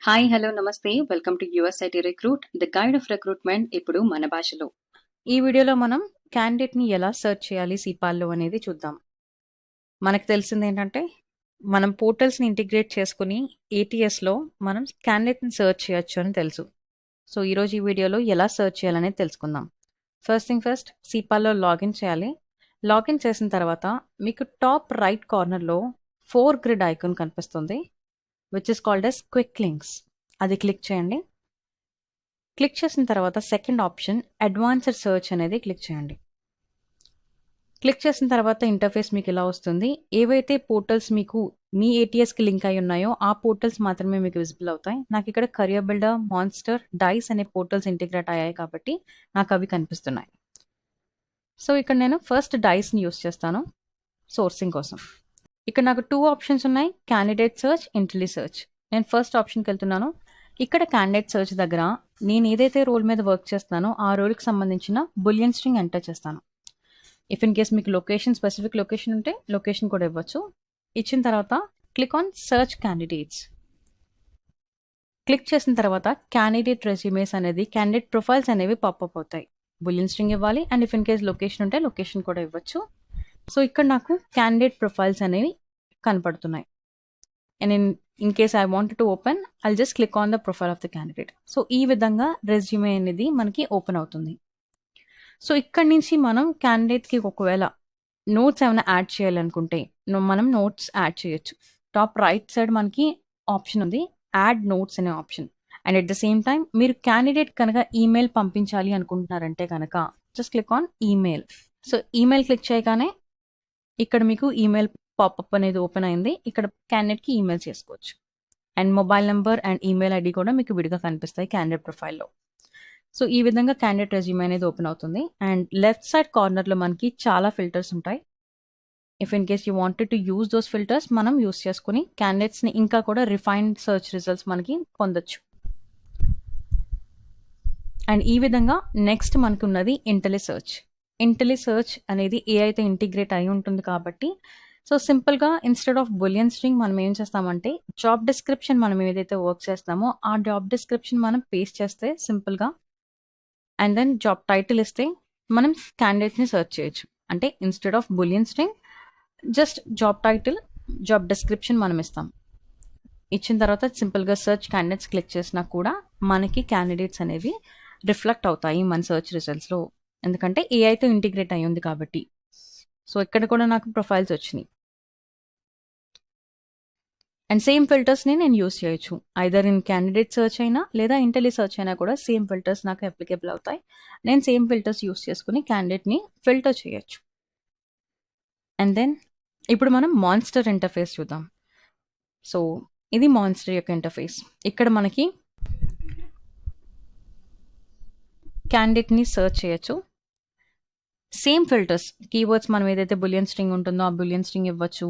Hi hello నమస్తే welcome to USIT recruit the guide of recruitment ఇప్పుడు మన భాషలో. ఈ వీడియోలో మనం క్యాండిడేట్ని ఎలా సెర్చ్ చేయాలి సిపాల్లో అనేది చూద్దాం. మనకు తెలిసింది ఏంటంటే మనం పోర్టల్స్ని ఇంటిగ్రేట్ చేసుకుని ఏటీఎస్లో మనం క్యాండిడేట్ని సెర్చ్ చేయొచ్చు అని తెలుసు. సో ఈరోజు ఈ వీడియోలో ఎలా సెర్చ్ చేయాలనేది తెలుసుకుందాం. ఫస్ట్ థింగ్ ఫస్ట్, సిపాల్లో లాగిన్ చేయాలి. లాగిన్ చేసిన తర్వాత మీకు టాప్ రైట్ కార్నర్లో 4 గ్రిడ్ ఐకాన్ కనిపిస్తుంది, which is called as quick links. అది క్లిక్ చేయండి. క్లిక్ చేసిన తర్వాత సెకండ్ ఆప్షన్ అడ్వాన్స్డ్ సెర్చ్ అనేది క్లిక్ చేయండి. క్లిక్ చేసిన తర్వాత ఇంటర్ఫేస్ మీకు ఇలా వస్తుంది. ఏవైతే పోర్టల్స్ మీకు మీ ఏటీఎస్కి లింక్ అయి ఉన్నాయో ఆ పోర్టల్స్ మాత్రమే మీకు విజిబుల్ అవుతాయి. నాకు ఇక్కడ కరియర్ బిల్డర్, మాన్స్టర్, డైస్ అనే పోర్టల్స్ ఇంటిగ్రేట్ అయ్యాయి కాబట్టి నాకు అవి కనిపిస్తున్నాయి. సో ఇక్కడ నేను ఫస్ట్ డైస్ని యూస్ చేస్తాను సోర్సింగ్ కోసం. ఇక్కడ నాకు 2 ఆప్షన్స్ ఉన్నాయి, క్యాండిడేట్ సెర్చ్, ఇంటెలి సెర్చ్. నేను ఫస్ట్ ఆప్షన్కి వెళ్తున్నాను. ఇక్కడ క్యాండిడేట్ సెర్చ్ దగ్గర నేను ఏదైతే రోల్ మీద వర్క్ చేస్తున్నానో ఆ రోల్కి సంబంధించిన బులియన్ స్ట్రింగ్ ఎంటర్ చేస్తాను. ఇఫ్ ఇన్ కేస్ మీకు లొకేషన్, స్పెసిఫిక్ లొకేషన్ ఉంటే లొకేషన్ కూడా ఇవ్వచ్చు. ఇచ్చిన తర్వాత click on search candidates. Click చేసిన తర్వాత క్యాండిడేట్ రెజ్యూమేస్ అనేది, క్యాండిడేట్ ప్రొఫైల్స్ అనేవి పాపప్ అవుతాయి. బులియన్ స్ట్రింగ్ ఇవ్వాలి and if in case location ఉంటే లొకేషన్ కూడా ఇవ్వచ్చు. సో ఇక్కడ నాకు క్యాండిడేట్ ప్రొఫైల్స్ అనేవి కనపడుతున్నాయి. And in case I want to open, I'll just click on the profile of the candidate. So ఈ విధంగా రెజ్యూమే అనేది మనకి ఓపెన్ అవుతుంది. సో ఇక్కడ నుంచి మనం క్యాండిడేట్కి ఒకవేళ నోట్స్ ఏమైనా యాడ్ చేయాలనుకుంటే మనం నోట్స్ యాడ్ చేయొచ్చు. టాప్ రైట్ సైడ్ మనకి ఆప్షన్ ఉంది, యాడ్ నోట్స్ అనే option. And at the same time మీరు క్యాండిడేట్ కనుక ఈమెయిల్ పంపించాలి అనుకుంటున్నారంటే కనుక just click on email. So email click చేయగానే ఇక్కడ మీకు ఈమెయిల్ పాపప్ అనేది ఓపెన్ అయింది. ఇక్కడ క్యాండిడేట్కి ఈమెయిల్ చేసుకోవచ్చు. And mobile number and email ID కూడా మీకు విడిగా కనిపిస్తాయి క్యాండిడేట్ ప్రొఫైల్లో. సో ఈ విధంగా క్యాండిడేట్ రెజ్యూమే అనేది ఓపెన్ అవుతుంది. అండ్ లెఫ్ట్ సైడ్ కార్నర్లో మనకి చాలా ఫిల్టర్స్ ఉంటాయి. If in case you wanted to use those filters మనం యూస్ చేసుకుని క్యాండిడేట్స్ని ఇంకా కూడా రిఫైన్డ్ సర్చ్ రిజల్ట్స్ మనకి పొందొచ్చు. అండ్ ఈ విధంగా నెక్స్ట్ మనకు ఉన్నది ఇంటెలి సెర్చ్. ఇంటెలి సెర్చ్ అనేది ఏఐతో ఇంటిగ్రేట్ అయి ఉంటుంది కాబట్టి సో సింపుల్గా ఇన్స్టెడ్ ఆఫ్ బులియన్ స్ట్రింగ్ మనం ఏం చేస్తామంటే జాబ్ డిస్క్రిప్షన్ మనం ఏదైతే వర్క్ చేస్తామో ఆ జాబ్ డిస్క్రిప్షన్ మనం పేస్ట్ చేస్తే సింపుల్గా అండ్ దెన్ జాబ్ టైటిల్ ఇస్తే మనం క్యాండిడేట్ని సెర్చ్ చేయొచ్చు. అంటే instead of boolean string just job title, job description మనం ఇస్తాం. ఇచ్చిన తర్వాత సింపుల్గా సెర్చ్ క్యాండిడేట్స్ క్లిక్ చేసినా కూడా మనకి క్యాండిడేట్స్ అనేవి రిఫ్లెక్ట్ అవుతాయి మన సెర్చ్ రిజల్ట్స్లో, ఎందుకంటే ఏఐతో ఇంటిగ్రేట్ అయ్యి ఉంది కాబట్టి. సో ఇక్కడ కూడా నాకు ప్రొఫైల్స్ వచ్చినాయి. అండ్ సేమ్ ఫిల్టర్స్ని నేను యూస్ చేయొచ్చు. ఐదర్ ఇన్ క్యాండిడేట్ సెర్చ్ అయినా లేదా ఇంటెలి సెర్చ్ అయినా కూడా సేమ్ ఫిల్టర్స్ నాకు అప్లికేబుల్ అవుతాయి. నేను సేమ్ ఫిల్టర్స్ యూస్ చేసుకుని క్యాండిడేట్ని ఫిల్టర్ చేయొచ్చు. అండ్ దెన్ ఇప్పుడు మనం మాన్స్టర్ ఇంటర్ఫేస్ చూద్దాం. సో ఇది మాన్స్టర్ యొక్క ఇంటర్ఫేస్. ఇక్కడ మనకి క్యాండిడేట్ని సెర్చ్ చేయొచ్చు. సేమ్ ఫిల్టర్స్, కీవర్డ్స్ మనం ఏదైతే బులియన్ స్ట్రింగ్ ఉంటుందో ఆ బులియన్ స్ట్రింగ్ ఇవ్వచ్చు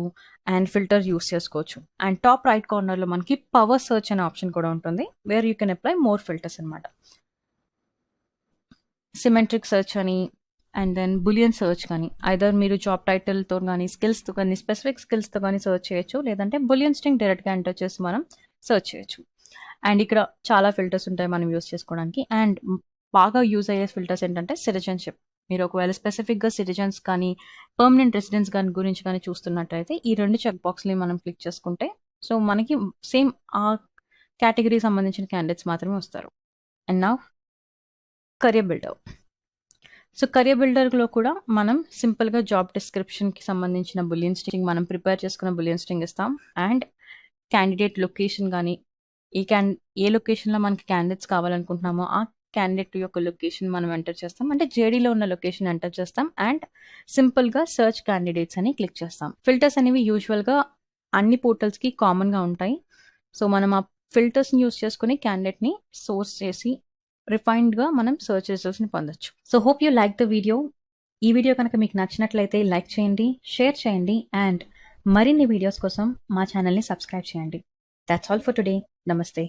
అండ్ ఫిల్టర్ యూస్ చేసుకోవచ్చు. అండ్ టాప్ రైట్ కార్నర్లో మనకి పవర్ సెర్చ్ అనే ఆప్షన్ కూడా ఉంటుంది, where you can apply more filters అనమాట. సిమెట్రిక్ సెర్చ్ అని అండ్ దెన్ బులియన్ సెర్చ్ కానీ ఐదర్ మీరు జాబ్ టైటిల్తో కానీ స్కిల్స్తో కానీ స్పెసిఫిక్ స్కిల్స్తో కానీ సెర్చ్ చేయొచ్చు, లేదంటే బులియన్ స్ట్రింగ్ డైరెక్ట్గా ఎంటర్ చేసి మనం సెర్చ్ చేయొచ్చు. అండ్ ఇక్కడ చాలా ఫిల్టర్స్ ఉంటాయి మనం యూస్ చేసుకోవడానికి. అండ్ బాగా యూజ్ అయ్యే ఫిల్టర్స్ ఏంటంటే సిటిజన్షిప్. మీరు ఒకవేళ స్పెసిఫిక్గా సిటిజన్స్ కానీ పర్మనెంట్ రెసిడెన్స్ కానీ గురించి కానీ చూస్తున్నట్టయితే ఈ 2 చెక్ బాక్స్ని మనం క్లిక్ చేసుకుంటే సో మనకి సేమ్ ఆ కేటగిరీ సంబంధించిన క్యాండిడేట్స్ మాత్రమే వస్తారు. And now career builder. So career బిల్డర్లో కూడా మనం సింపుల్గా జాబ్ డిస్క్రిప్షన్కి సంబంధించిన బులియన్ స్ట్రింగ్ మనం ప్రిపేర్ చేసుకున్న బులియన్ స్ట్రింగ్ ఇస్తాం. అండ్ క్యాండిడేట్ లొకేషన్ కానీ ఏ లొకేషన్లో మనకి క్యాండిడేట్స్ కావాలనుకుంటున్నామో ఆ క్యాండిడేట్ యొక్క లొకేషన్ మనం ఎంటర్ చేస్తాం, అంటే జేడీలో ఉన్న లొకేషన్ ఎంటర్ చేస్తాం. అండ్ సింపుల్గా సర్చ్ క్యాండిడేట్స్ అని క్లిక్ చేస్తాం. ఫిల్టర్స్ అనేవి యూజువల్గా అన్ని పోర్టల్స్కి కామన్గా ఉంటాయి. సో మనం ఆ ఫిల్టర్స్ని యూస్ చేసుకుని క్యాండిడేట్ని సోర్స్ చేసి రిఫైన్డ్గా మనం సర్చ్ రిజల్ట్స్ని పొందొచ్చు. So hope you like the video. ఈ వీడియో కనుక మీకు నచ్చినట్లయితే లైక్ చేయండి, షేర్ చేయండి అండ్ మరిన్ని వీడియోస్ కోసం మా ఛానల్ని సబ్స్క్రైబ్ చేయండి. That's all for today. నమస్తే.